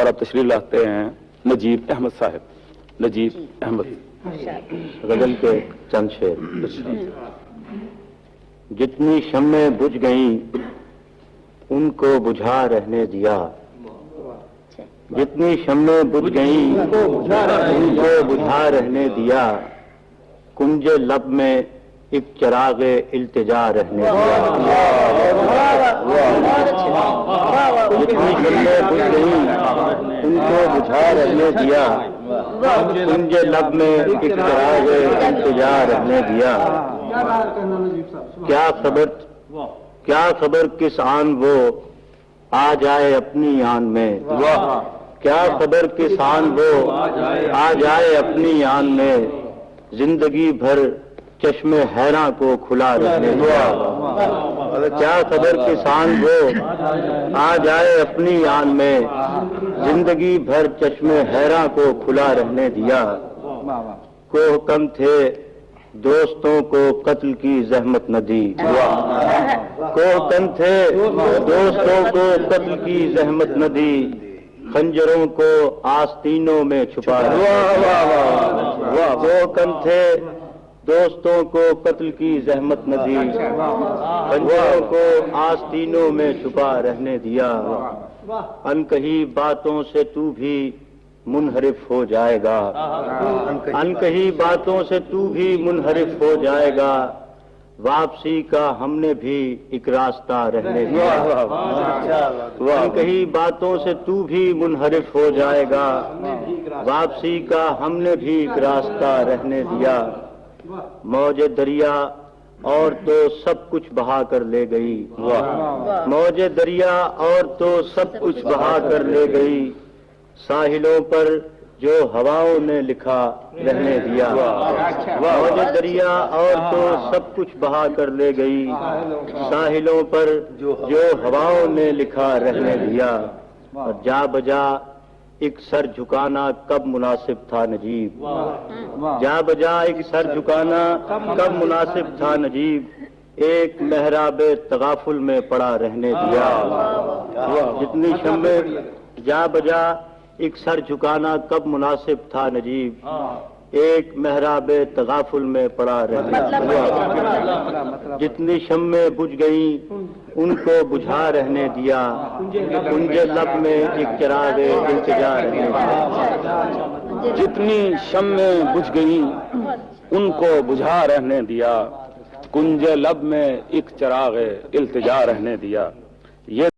اب تشریف لاتے ہیں نجیب احمد صاحب۔ نجیب احمد غزل کے چند شعر۔ جتنی شمعیں بجھ گئیں ان کو بجھا رہنے دیا، جتنی شمعیں بجھ گئیں ان کو بجھا رہنے دیا، کنج لب میں ایک چراغ التجا رہنے دیا۔ جتنی شمعیں بجھ گئیں ان کو بجھا رہنے دیا، کنج لب میں ایک چراغ التجا رہنے دیا۔ کیا خبر کس آن وہ آ جائے اپنی آن میں، کیا خبر کس آن وہ آ جائے اپنی آن میں، زندگی بھر چشم حیراں کو کھلا رہنے دیا۔ کیا خبر کس آن وہ آ جائے اپنی آن میں، زندگی بھر چشم حیراں کو کھلا رہنے دیا۔ کوہ کم تھے دوستوں کو قتل کی زحمت نہ دی، کوہ کم تھے دوستوں کو قتل کی زحمت نہ دی، خنجروں کو آستینوں میں چھپا رہا۔ کوہ کم تھے دوستوں کو قتل کی زحمت نہ دی، خنجروں کو آستینوں میں چھپا رہنے دیا۔ انکہی باتوں سے تو بھی منحرف ہو جائے گا، انکہی باتوں سے تو بھی منحرف ہو جائے گا، واپسی کا ہم نے بھی ایک راستہ رہنے دیا۔ انکہی باتوں سے تو بھی منحرف ہو جائے گا، واپسی کا ہم نے بھی ایک راستہ رہنے دیا۔ موج دریا اور تو سب کچھ بہا کر لے گئی، موج دریا اور تو سب کچھ بہا کر لے گئی، ساحلوں پر جو ہواؤں نے لکھا رہنے دیا۔ موج دریا اور تو سب کچھ بہا کر لے گئی، ساحلوں پر جو ہواؤں نے لکھا رہنے دیا۔ اور جا بجا ایک سر جھکانا کب مناسب تھا نجیب، جا بجا ایک سر جھکانا کب مناسب تھا نجیب، ایک محراب تغافل میں پڑا رہنے دیا۔ جتنی شمعیں جا بجا ایک سر جھکانا کب مناسب تھا نجیب، ایک محراب تغافل میں پڑا رہنے دیا۔ جتنی شمعیں بجھ گئیں ان کو بجھا رہنے دیا، کنج لب میں ایک چراغ التجا رہنے دیا۔ جتنی شمعیں بجھ گئیں ان کو بجھا رہنے دیا، کنج لب میں ایک چراغ التجا رہنے دیا۔ یہ